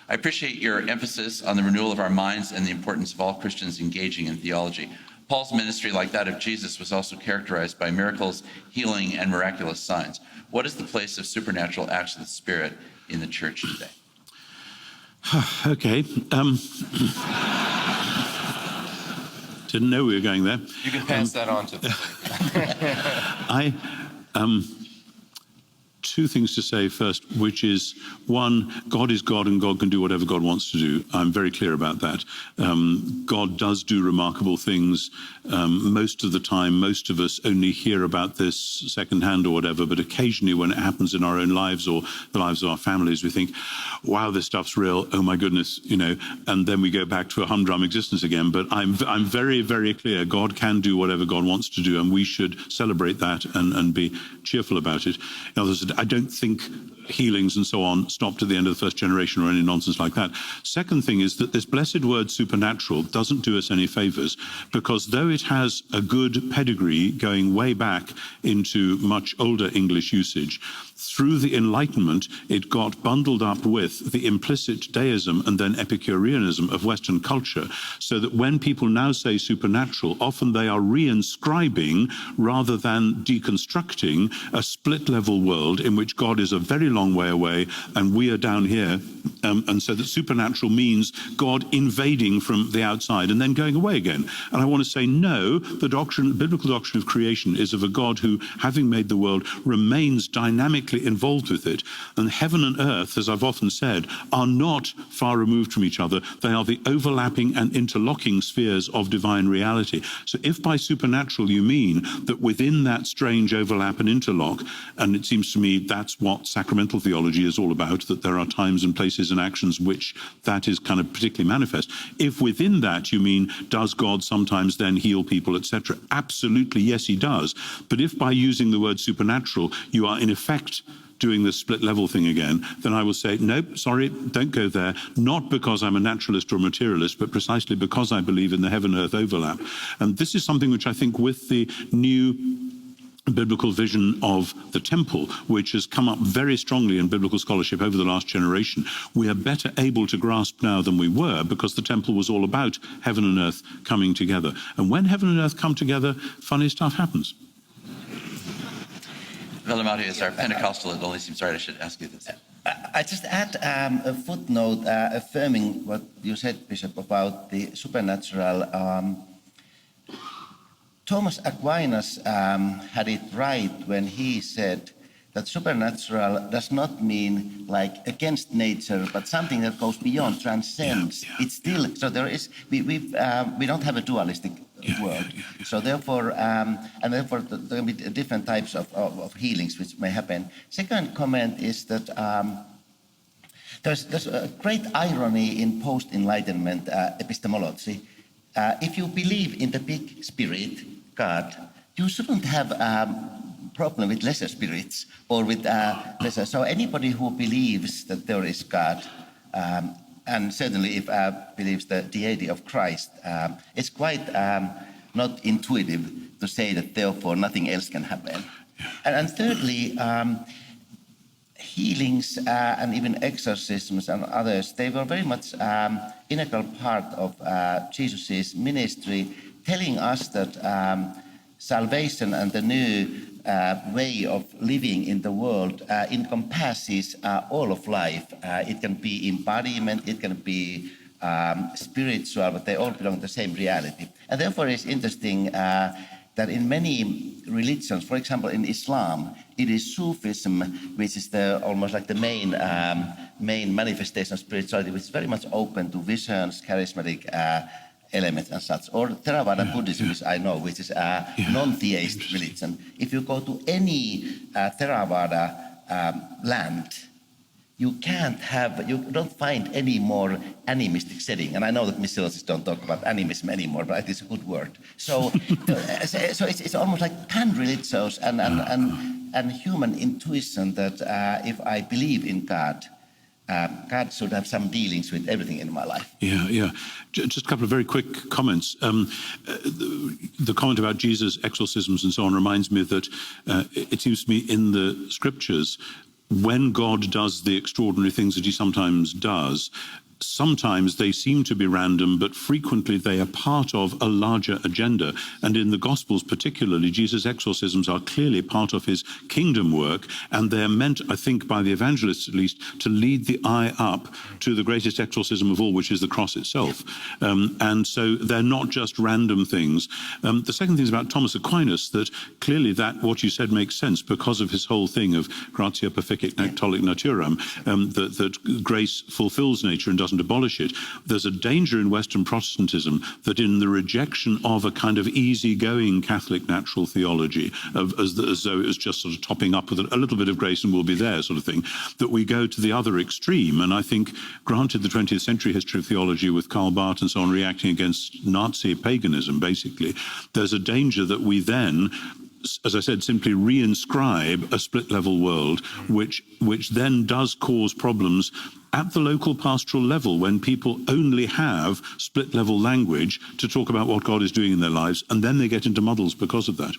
I appreciate your emphasis on the renewal of our minds and the importance of all Christians engaging in theology. Paul's ministry, like that of Jesus, was also characterized by miracles, healing, and miraculous signs. What is the place of supernatural acts of the Spirit in the church today? Okay. Didn't know we were going there. You can pass that on to them. Two things to say first, which is, one, God is God and God can do whatever God wants to do. I'm very clear about that. God does do remarkable things. Most of the time, most of us only hear about this secondhand or whatever, but occasionally when it happens in our own lives or the lives of our families, we think, wow, this stuff's real. Oh my goodness, and then we go back to a humdrum existence again. But I'm very, very clear. God can do whatever God wants to do, and we should celebrate that and be cheerful about it. In other words, I don't think healings and so on stopped at the end of the first generation or any nonsense like that. Second thing is that this blessed word supernatural doesn't do us any favors, because though it has a good pedigree going way back into much older English usage, through the Enlightenment, it got bundled up with the implicit deism and then Epicureanism of Western culture, so that when people now say supernatural, often they are reinscribing rather than deconstructing a split-level world in which God is a very long way away and we are down here. And so that supernatural means God invading from the outside and then going away again. And I want to say, no, the biblical doctrine of creation is of a God who, having made the world, remains dynamically involved with it. And heaven and earth, as I've often said, are not far removed from each other. They are the overlapping and interlocking spheres of divine reality. So if by supernatural you mean that within that strange overlap and interlock, and it seems to me that's what sacramental theology is all about, that there are times and places and actions which that is kind of particularly manifest. If within that you mean, does God sometimes then heal people, etc.? Absolutely, yes, he does. But if by using the word supernatural, you are in effect doing the split level thing again, then I will say, nope, sorry, don't go there. Not because I'm a naturalist or a materialist, but precisely because I believe in the heaven-earth overlap. And this is something which I think with the new biblical vision of the temple, which has come up very strongly in biblical scholarship over the last generation, we are better able to grasp now than we were, because the temple was all about heaven and earth coming together. And when heaven and earth come together, funny stuff happens. Veli-Matti is our Pentecostal. It only seems right I should ask you this. I just add a footnote affirming what you said, Bishop, about the supernatural. Thomas Aquinas had it right when he said that supernatural does not mean like against nature, but something that goes beyond, transcends. Yeah. It's still, so there is, we don't have a dualistic world. So therefore, there will be different types of healings which may happen. Second comment is that there's a great irony in post-enlightenment epistemology. If you believe in the big spirit, God, you shouldn't have a problem with lesser spirits or with lesser. So anybody who believes that there is God, and certainly if believes the deity of Christ, it's quite not intuitive to say that therefore nothing else can happen. And thirdly, healings and even exorcisms and others, they were very much integral part of Jesus' ministry, telling us that salvation and the new way of living in the world encompasses all of life. It can be embodiment, it can be spiritual, but they all belong to the same reality. And therefore it's interesting that in many religions, for example in Islam, it is Sufism, which is almost like the main manifestation of spirituality, which is very much open to visions, charismatic elements and such. Or Theravada Buddhism, which I know, which is a non-theist religion. If you go to any Theravada land, you don't find any more animistic setting. And I know that missiologists don't talk about animism anymore, but it is a good word. So, so it's almost like pan-religious and human intuition that if I believe in God, God should have some dealings with everything in my life. Yeah. Just a couple of very quick comments. The comment about Jesus' exorcisms and so on reminds me that it seems to me in the scriptures, when God does the extraordinary things that he sometimes does, sometimes they seem to be random, but frequently they are part of a larger agenda. And in the Gospels particularly, Jesus' exorcisms are clearly part of his kingdom work, and they're meant, I think, by the evangelists at least, to lead the eye up to the greatest exorcism of all, which is the cross itself. And so they're not just random things. The second thing is about Thomas Aquinas, that clearly that what you said makes sense because of his whole thing of gratia perficiet nec naturam, that grace fulfills nature and doesn't abolish it. There's a danger in Western Protestantism that in the rejection of a kind of easygoing Catholic natural theology, as though it was just sort of topping up with a little bit of grace and we'll be there sort of thing, that we go to the other extreme. And I think, granted the 20th century history of theology with Karl Barth and so on reacting against Nazi paganism, basically, there's a danger that we then, as I said, simply reinscribe a split-level world, which then does cause problems at the local pastoral level when people only have split-level language to talk about what God is doing in their lives, and then they get into muddles because of that.